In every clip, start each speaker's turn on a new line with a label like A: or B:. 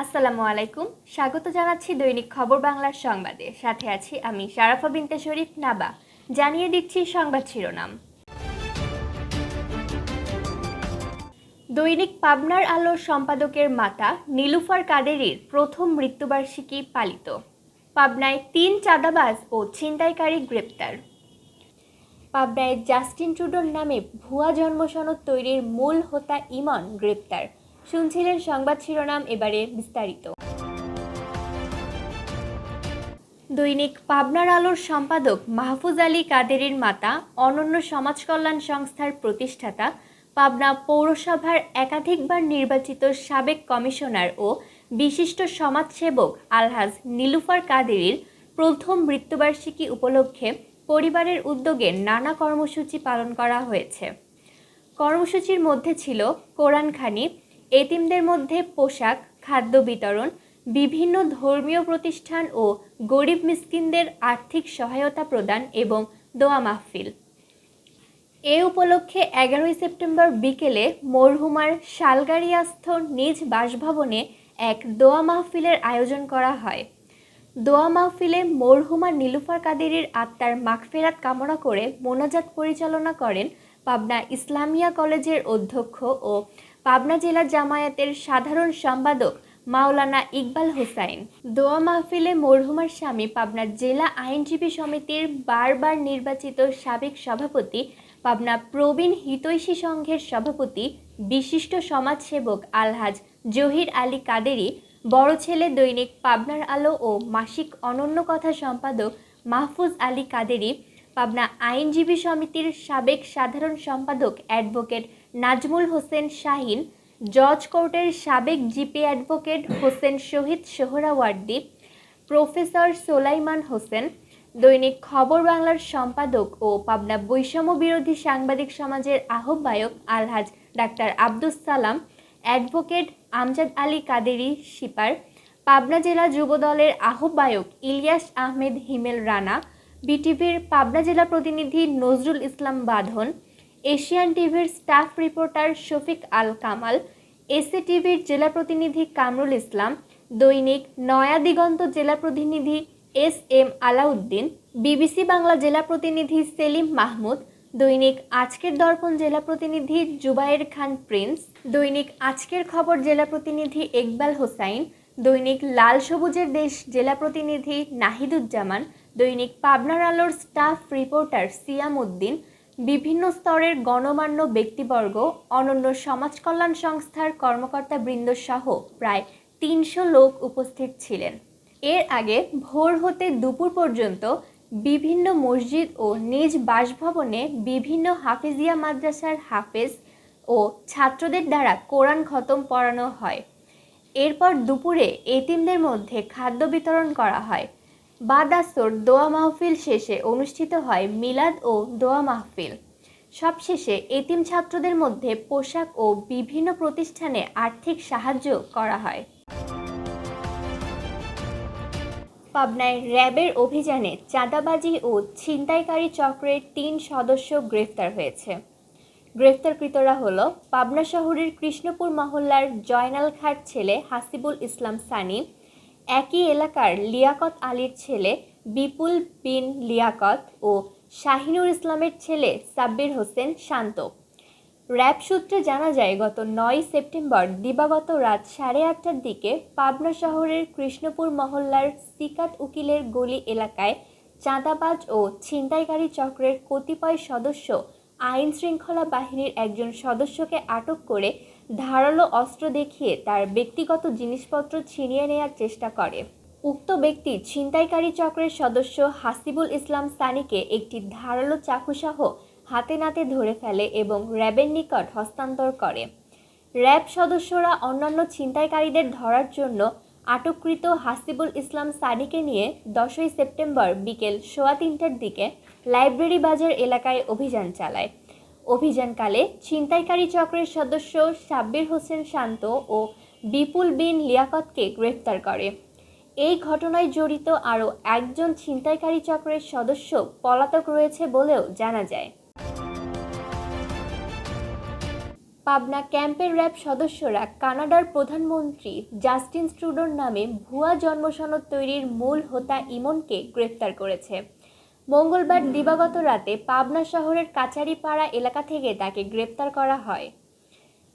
A: আসসালামু আলাইকুম। স্বাগত জানাচ্ছি দৈনিক খবর বাংলার সংবাদে। সাথে আছি আমি শারাফা বিনতে শরীফ নাবা। জানিয়ে দিচ্ছি সংবাদ শিরোনাম। দৈনিক পাবনার আলোর সম্পাদকের মাতা নীলুফার কাদেরীর প্রথম মৃত্যুবার্ষিকী পালিত। পাবনায় ৩ চাঁদাবাজ ও ছিনতাইকারী গ্রেপ্তার। পাবনায় জাস্টিন ট্রুডোর নামে ভুয়া জন্মসনদ তৈরির মূল হোতা ইমন গ্রেপ্তার। শুনছিলেন সংবাদ শিরোনাম, এবারে বিস্তারিত। দৈনিক পাবনার আলোর সম্পাদক মাহফুজ আলী কাদেরীর মাতা অনন্য সমাজ কল্যাণ সংস্থার প্রতিষ্ঠাতা, পাবনা পৌরসভার একাধিকবার নির্বাচিত সাবেক কমিশনার ও বিশিষ্ট সমাজসেবক আলহাজ নীলুফার কাদেরীর প্রথম মৃত্যুবার্ষিকী উপলক্ষে পরিবারের উদ্যোগে নানা কর্মসূচি পালন করা হয়েছে। কর্মসূচির মধ্যে ছিল কোরআনখানি, এতিমদের মধ্যে পোশাক, খাদ্য বিতরণ, বিভিন্ন ধর্মীয় প্রতিষ্ঠান ও গরিব মিসকিনদের আর্থিক সহায়তা প্রদান এবং দোয়া মাহফিল। এ উপলক্ষে 11 সেপ্টেম্বর বিকেলে মরহুমার শালগাড়িয়াস্থ নিজ বাসভবনে এক দোয়া মাহফিলের আয়োজন করা হয়। দোয়া মাহফিলে মরহুমা নীলুফার কাদেরীর আত্মার মাগফিরাত কামনা করে মোনাজাত পরিচালনা করেন পাবনা ইসলামিয়া কলেজের অধ্যক্ষ ও পাবনা জেলা জামায়াতের সাধারণ সম্পাদক মাওলানা ইকবাল হোসাইন। দোয়া মাহফিলে মরহুমার স্বামী পাবনা জেলা আইনজীবী সমিতির বারবার নির্বাচিত সাবেক সভাপতি, পাবনা প্রবীণ হিতৈষী সংঘের সভাপতি, বিশিষ্ট সমাজসেবক আলহাজ জহির আলী কাদেরী, বড় ছেলে দৈনিক পাবনার আলো ও মাসিক অনন্য কথা সম্পাদক মাহফুজ আলী কাদেরী, পাবনা আইনজীবী সমিতির সাবেক সাধারণ সম্পাদক অ্যাডভোকেট নাজমুল হোসেন শাহিন, জজ কোর্টের সাবেক GP advocate Hossain Shaheed Suhrawardy, professor সোলাইমান হোসেন, দৈনিক খবর বাংলার সম্পাদক ও পাবনা বৈষম্য বিরোধী সাংবাদিক সমাজের আহ্বায়ক আলহাজ ডাক্তার আব্দুস সালাম, অ্যাডভোকেট আমজাদ আলী কাদেরী শিপার, পাবনা জেলা যুবদলের আহ্বায়ক ইলিয়াস আহমেদ হিমেল রানা, বিটিভির পাবনা জেলা প্রতিনিধি নজরুল ইসলাম বাঁধন, এশিয়ান টিভির স্টাফ রিপোর্টার শফিক আল কামাল, এসএ টিভির জেলা প্রতিনিধি কামরুল ইসলাম, দৈনিক নয়া দিগন্ত জেলা প্রতিনিধি এস.এম. আলাউদ্দিন, বিবিসি বাংলা জেলা প্রতিনিধি সেলিম মাহমুদ, দৈনিক আজকের দর্পণ জেলা প্রতিনিধি জুবায়ের খান প্রিন্স, দৈনিক আজকের খবর জেলা প্রতিনিধি ইকবাল হোসাইন, দৈনিক লাল সবুজের দেশ জেলা প্রতিনিধি নাহিদুজ্জামান, দৈনিক পাবনার আলোর স্টাফ রিপোর্টার সিয়াম উদ্দিন, বিভিন্ন স্তরের গণমান্য ব্যক্তিবর্গ, অনন্য সমাজ কল্যাণ সংস্থার কর্মকর্তাবৃন্দ সহ প্রায় 300 লোক উপস্থিত ছিলেন। এর আগে ভোর হতে দুপুর পর্যন্ত বিভিন্ন মসজিদ ও নিজ বাসভবনে বিভিন্ন হাফেজিয়া মাদ্রাসার হাফেজ ও ছাত্রদের দ্বারা কোরআন খতম পড়ানো হয়। এরপর দুপুরে এতিমদের মধ্যে খাদ্য বিতরণ করা হয়। বাদ আসর দোয়া মাহফিল শেষে অনুষ্ঠিত হয় মিলাদ ও দোয়া মাহফিল। সবশেষে এতিম ছাত্রদের মধ্যে পোশাক ও বিভিন্ন প্রতিষ্ঠানে আর্থিক সাহায্য করা হয়। পাবনায় র্যাবের অভিযানে চাঁদাবাজি ও ছিনতাইকারী চক্রের 3 সদস্য গ্রেফতার হয়েছে। গ্রেফতারকৃতরা হল পাবনা শহরের কৃষ্ণপুর মহল্লার জয়নাল খাঁর ছেলে হাসিবুল ইসলাম সানি, একই এলাকার লিয়াকত আলীর ছেলে বিপুল বিন লিয়াকত ও শাহিনুর ইসলামের ছেলে সাব্বির হোসেন শান্ত। র্যাব সূত্রে জানা যায়, গত 9 সেপ্টেম্বর দিবাগত রাত 8:30টার দিকে পাবনা শহরের কৃষ্ণপুর মহল্লার সিকাত উকিলের গলি এলাকায় চাঁদাবাজ ও ছিনতাইকারী চক্রের কতিপয় সদস্য আইন শৃঙ্খলা বাহিনীর একজন সদস্যকে আটক করে ধারালো অস্ত্র দেখিয়ে তার ব্যক্তিগত জিনিসপত্র ছিনিয়ে নেওয়ার চেষ্টা করে। উক্ত ব্যক্তি ছিনতাইকারী চক্রের সদস্য হাসিবুল ইসলাম সানিকে একটি ধারালো চাকুসহ হাতে নাতে ধরে ফেলে এবং র্যাবের নিকট হস্তান্তর করে। র্যাব সদস্যরা অন্যান্য ছিনতাইকারীদের ধরার জন্য আটককৃত হাসিবুল ইসলাম সানিকে নিয়ে 10 সেপ্টেম্বর বিকেল 3:15টার দিকে লাইব্রেরি বাজার এলাকায় অভিযান চালায়। অভিযানকালে ছিনতাইকারী চক্রের সদস্য সাব্বির হোসেন শান্ত ও বিপুল বিন লিয়াকতকে গ্রেফতার করে। এই ঘটনায় জড়িত আরও একজন ছিনতাইকারী চক্রের সদস্য পলাতক রয়েছে বলেও জানা যায়। পাবনা ক্যাম্পের র্যাব সদস্যরা কানাডার প্রধানমন্ত্রী জাস্টিন ট্রুডোর নামে ভুয়া জন্মসনদ তৈরির মূল হোতা ইমনকে গ্রেফতার করেছে। মঙ্গলবার দিবাগত রাতে পাবনা শহরের কাচারিপাড়া এলাকা থেকে তাকে গ্রেফতার করা হয়।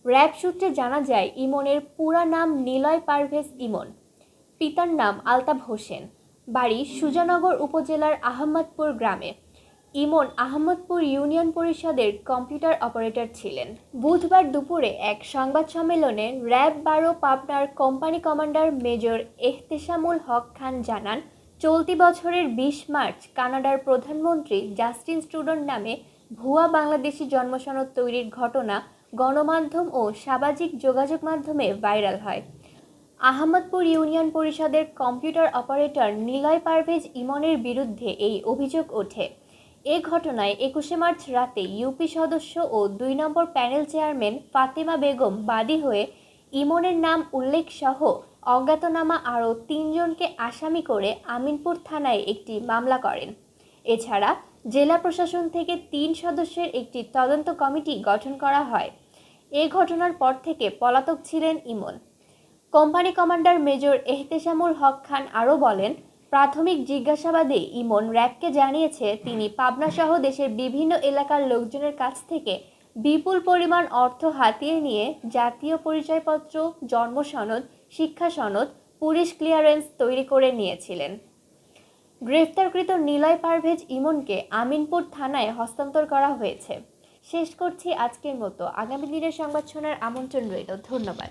A: র্যাব সূত্রে জানা যায়, ইমনের পুরা নাম নিলয় পারভেজ ইমন। পিতার নাম আলতাফ হোসেন। বাড়ি সুজানগর উপজেলার আহমদপুর গ্রামে। ইমন আহমদপুর ইউনিয়ন পরিষদের কম্পিউটার অপারেটর ছিলেন। বুধবার দুপুরে এক সংবাদ সম্মেলনে র্যাব 12 পাবনার কোম্পানি কমান্ডার মেজর এহতেশামুল হক খান জানান, চলতি বছরের 20 মার্চ কানাডার প্রধানমন্ত্রী জাস্টিন ট্রুডোর নামে ভুয়া বাংলাদেশি জন্মসনদ তৈরির ঘটনা গণমাধ্যম ও সামাজিক যোগাযোগ মাধ্যমে ভাইরাল হয়। আহমদপুর ইউনিয়ন পরিষদের কম্পিউটার অপারেটর নিলয় পারভেজ ইমনের বিরুদ্ধে এই অভিযোগ ওঠে। এ ঘটনায় 21 মার্চ রাতে ইউপি সদস্য ও 2 নম্বর প্যানেল চেয়ারম্যান ফাতেমা বেগম বাদী হয়ে ইমনের নাম উল্লেখ সহ অজ্ঞাতনামা আরও 3 জনকে আসামি করে আমিনপুর থানায় একটি মামলা করেন। এছাড়া জেলা প্রশাসন থেকে 3 সদস্যের একটি তদন্ত কমিটি গঠন করা হয়। এ ঘটনার পর থেকে পলাতক ছিলেন ইমন। কোম্পানি কমান্ডার মেজর এহতেশামুল হক খান আরও বলেন, প্রাথমিক জিজ্ঞাসাবাদে ইমন র্যাবকে জানিয়েছে তিনি পাবনা সহ দেশের বিভিন্ন এলাকার লোকজনের কাছ থেকে বিপুল পরিমাণ অর্থ হাতিয়ে নিয়ে জাতীয় পরিচয়পত্র, জন্ম সনদ, শিক্ষা সনদ, পুলিশ ক্লিয়ারেন্স তৈরি করে নিয়েছিলেন। গ্রেফতারকৃত নিলয় পারভেজ ইমনকে আমিনপুর থানায় হস্তান্তর করা হয়েছে। শেষ করছি আজকের মতো। আগামী দিনের সংবাদ শোনার আমন্ত্রণ রইল। ধন্যবাদ।